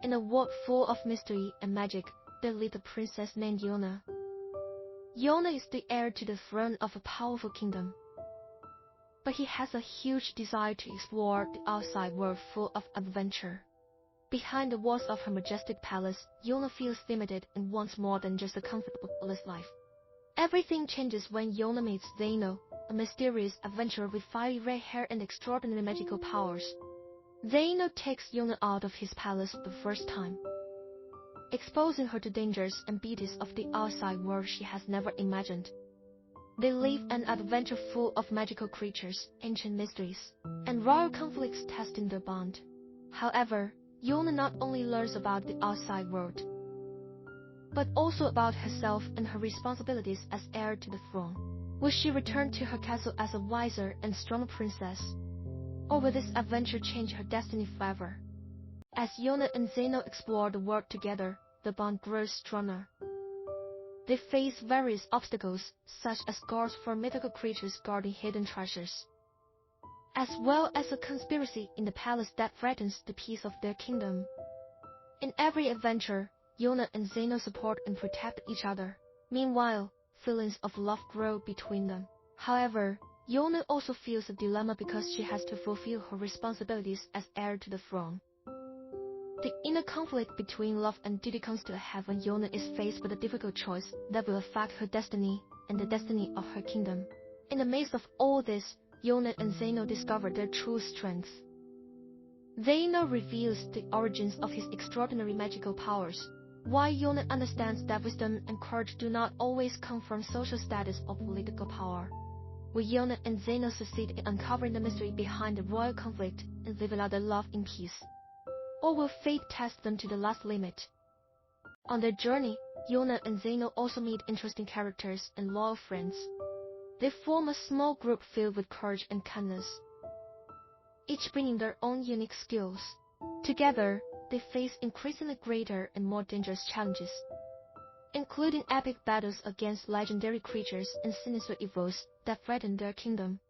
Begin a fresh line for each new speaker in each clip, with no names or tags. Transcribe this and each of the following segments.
In a world full of mystery and magic, there lived a princess named Yona. Yona is the heir to the throne of a powerful kingdom. But he has a huge desire to explore the outside world full of adventure. Behind the walls of her majestic palace, Yona feels limited and wants more than just a comfortable life. Everything changes when Yona meets Zeno, a mysterious adventurer with fiery red hair and extraordinary magical powers. Zeno takes Yona out of his palace for the first time, exposing her to dangers and beauties of the outside world she has never imagined. They live an adventure full of magical creatures, ancient mysteries, and royal conflicts testing their bond. However, Yona not only learns about the outside world, but also about herself and her responsibilities as heir to the throne. Will she return to her castle as a wiser and stronger princess? Or will this adventure change her destiny forever? As Yona and Zeno explore the world together, the bond grows stronger. They face various obstacles, such as guards for mythical creatures guarding hidden treasures, as well as a conspiracy in the palace that threatens the peace of their kingdom. In every adventure, Yona and Zeno support and protect each other. Meanwhile, feelings of love grow between them. However, Yona also feels a dilemma because she has to fulfill her responsibilities as heir to the throne. The inner conflict between love and duty comes to a head when Yona is faced with a difficult choice that will affect her destiny and the destiny of her kingdom. In the midst of all this, Yona and Zeno discover their true strengths. Zeno reveals the origins of his extraordinary magical powers, while Yona understands that wisdom and courage do not always come from social status or political power. Will Yona and Zeno succeed in uncovering the mystery behind the royal conflict and live out their love in peace? Or will fate test them to the last limit? On their journey, Yona and Zeno also meet interesting characters and loyal friends. They form a small group filled with courage and kindness, each bringing their own unique skills. Together, they face increasingly greater and more dangerous challenges, including epic battles against legendary creatures and sinister evils that threaten their kingdom.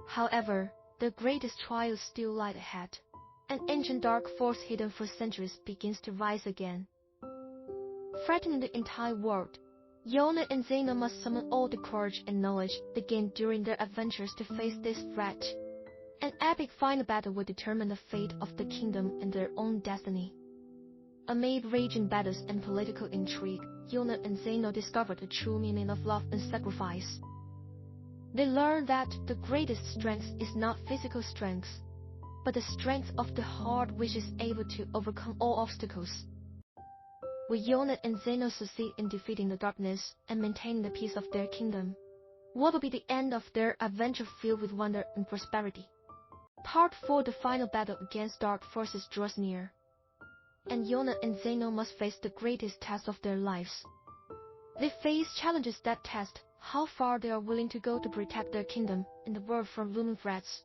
However, the greatest trials still lie ahead. An ancient dark force hidden for centuries begins to rise again, threatening the entire world. Yona and Zeno must summon all the courage and knowledge they gained during their adventures to face this threat. An epic final battle will determine the fate of the kingdom and their own destiny. Amid raging battles and political intrigue, Yona and Zeno discover the true meaning of love and sacrifice. They learn that the greatest strength is not physical strength, but the strength of the heart which is able to overcome all obstacles. Will Yona and Zeno succeed in defeating the darkness and maintaining the peace of their kingdom? What will be the end of their adventure filled with wonder and prosperity? Part 4: The final battle against dark forces draws near, and Yona and Zeno must face the greatest test of their lives. They face challenges that test how far they are willing to go to protect their kingdom and the world from looming threats.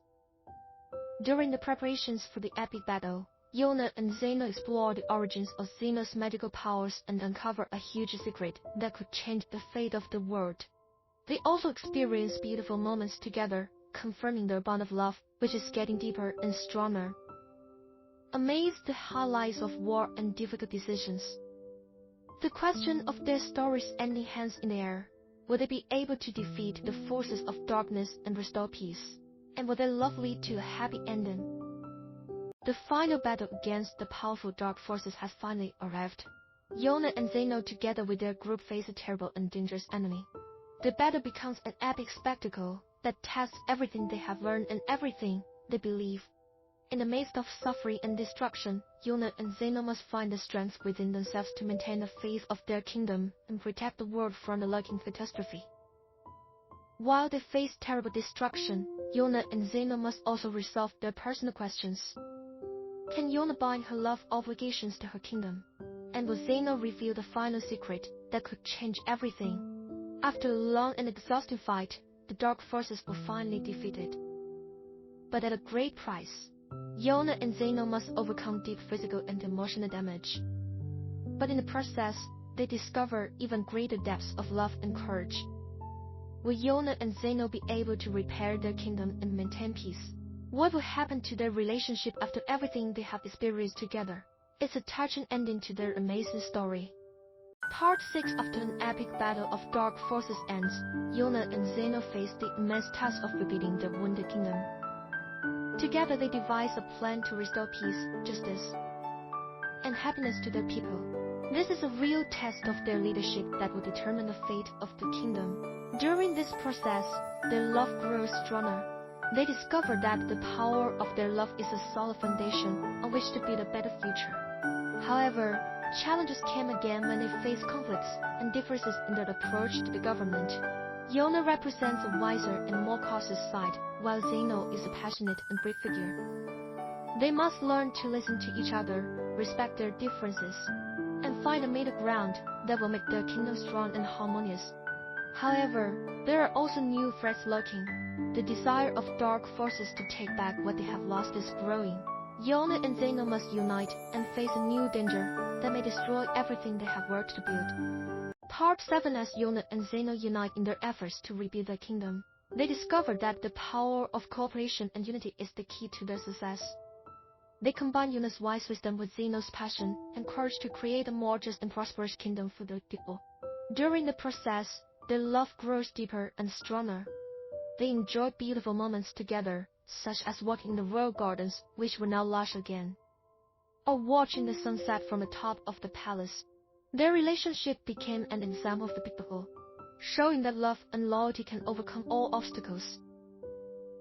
During the preparations for the epic battle, Yona and Zeno explore the origins of Zeno's magical powers and uncover a huge secret that could change the fate of the world. They also experience beautiful moments together, confirming their bond of love, which is getting deeper and stronger. Amidst the highlights of war and difficult decisions, the question of their stories ending hands in the air. Will they be able to defeat the forces of darkness and restore peace? And will their love lead to a happy ending? The final battle against the powerful dark forces has finally arrived. Yona and Zeno together with their group face a terrible and dangerous enemy. The battle becomes an epic spectacle that tests everything they have learned and everything they believe. In the midst of suffering and destruction, Yona and Zeno must find the strength within themselves to maintain the faith of their kingdom and protect the world from the lurking catastrophe. While they face terrible destruction, Yona and Zeno must also resolve their personal questions. Can Yona bind her love obligations to her kingdom? And will Zeno reveal the final secret that could change everything? After a long and exhausting fight, the dark forces were finally defeated, but at a great price. Yona and Zeno must overcome deep physical and emotional damage. But in the process, they discover even greater depths of love and courage. Will Yona and Zeno be able to repair their kingdom and maintain peace? What will happen to their relationship after everything they have experienced together? It's a touching ending to their amazing story. Part 6. After an epic battle of dark forces ends, Yona and Zeno face the immense task of rebuilding their wounded kingdom. Together they devise a plan to restore peace, justice, and happiness to their people. This is a real test of their leadership that will determine the fate of the kingdom. During this process, their love grows stronger. They discover that the power of their love is a solid foundation on which to build a better future. However, challenges came again when they faced conflicts and differences in their approach to the government. Yona represents a wiser and more cautious side, while Zeno is a passionate and brave figure. They must learn to listen to each other, respect their differences, and find a middle ground that will make their kingdom strong and harmonious. However, there are also new threats lurking. The desire of dark forces to take back what they have lost is growing. Yona and Zeno must unite and face a new danger that may destroy everything they have worked to build. Part 7. As Yona and Zeno unite in their efforts to rebuild their kingdom, they discover that the power of cooperation and unity is the key to their success. They combine Yona's wise wisdom with Zeno's passion and courage to create a more just and prosperous kingdom for their people. During the process, their love grows deeper and stronger. They enjoy beautiful moments together, such as walking in the royal gardens, which were now lush again, or watching the sunset from the top of the palace. Their relationship became an example of the people, showing that love and loyalty can overcome all obstacles.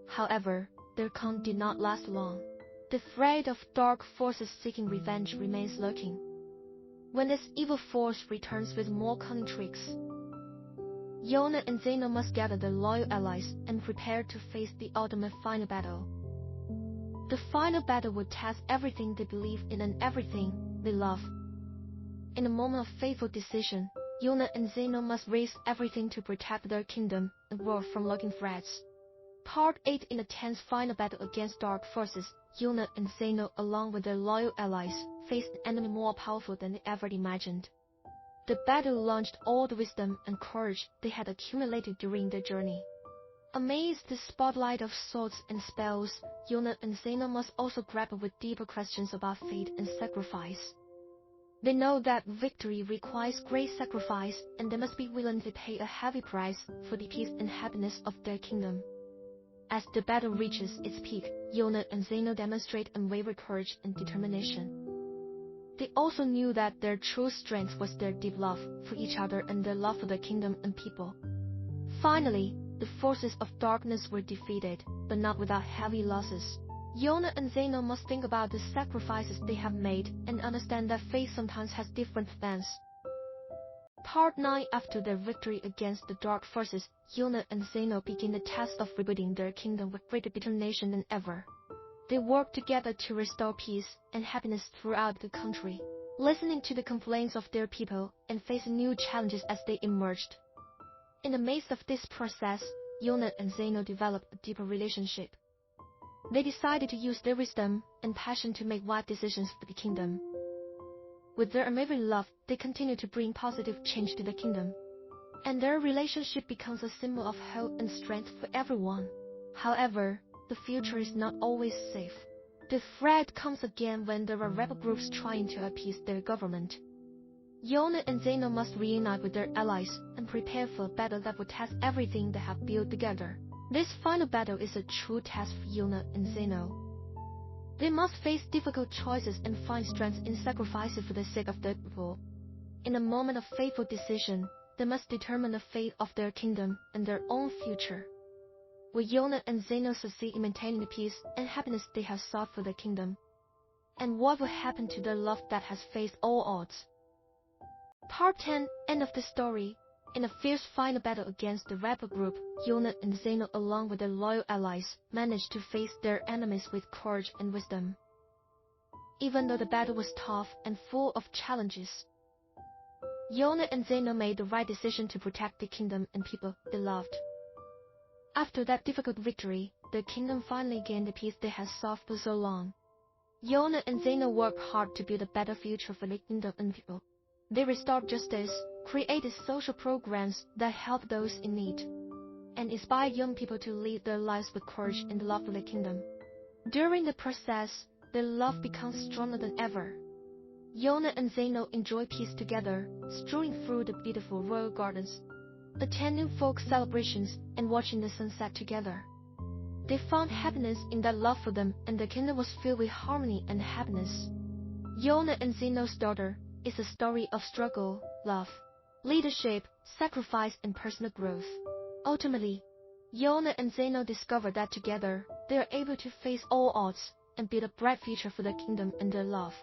However, their calm did not last long. The threat of dark forces seeking revenge remains lurking. When this evil force returns with more cunning tricks, Yona and Zeno must gather their loyal allies and prepare to face the ultimate final battle. The final battle will test everything they believe in and everything they love. In a moment of fateful decision, Yona and Zeno must risk everything to protect their kingdom and world from lurking threats. Part 8. In a tense final battle against dark forces, Yona and Zeno, along with their loyal allies, faced an enemy more powerful than they ever imagined. The battle launched all the wisdom and courage they had accumulated during their journey. Amidst the spotlight of swords and spells, Yona and Zeno must also grapple with deeper questions about fate and sacrifice. They know that victory requires great sacrifice, and they must be willing to pay a heavy price for the peace and happiness of their kingdom. As the battle reaches its peak, Yona and Zeno demonstrate unwavering courage and determination. They also knew that their true strength was their deep love for each other and their love for their kingdom and people. Finally, the forces of darkness were defeated, but not without heavy losses. Yona and Zeno must think about the sacrifices they have made and understand that fate sometimes has different plans. Part 9. After their victory against the dark forces, Yona and Zeno begin the task of rebuilding their kingdom with greater determination than ever. They work together to restore peace and happiness throughout the country, listening to the complaints of their people and facing new challenges as they emerged. In the midst of this process, Yona and Zeno developed a deeper relationship. They decided to use their wisdom and passion to make wise decisions for the kingdom. With their unwavering love, they continue to bring positive change to the kingdom, and their relationship becomes a symbol of hope and strength for everyone. However, the future is not always safe. The threat comes again when there are rebel groups trying to appease their government. Yona and Zeno must reunite with their allies and prepare for a battle that will test everything they have built together. This final battle is a true test for Yona and Zeno. They must face difficult choices and find strength in sacrificing for the sake of their people. In a moment of fateful decision, they must determine the fate of their kingdom and their own future. Will Yona and Zeno succeed in maintaining the peace and happiness they have sought for their kingdom? And what will happen to their love that has faced all odds? Part 10. End of the story. In a fierce final battle against the rebel group, Yona and Zeno, along with their loyal allies, managed to face their enemies with courage and wisdom. Even though the battle was tough and full of challenges, Yona and Zeno made the right decision to protect the kingdom and people they loved. After that difficult victory, the kingdom finally gained the peace they had sought for so long. Yona and Zeno worked hard to build a better future for the kingdom and people. They restored justice, created social programs that help those in need, and inspired young people to lead their lives with courage and love for the kingdom. During the process, their love becomes stronger than ever. Yona and Zeno enjoy peace together, strolling through the beautiful royal gardens, attending folk celebrations, and watching the sunset together. They found happiness in that love for them, and the kingdom was filled with harmony and happiness. Yona and Zeno's daughter is a story of struggle, love, leadership, sacrifice, and personal growth. Ultimately, Yona and Zeno discover that together, they are able to face all odds and build a bright future for the kingdom and their love.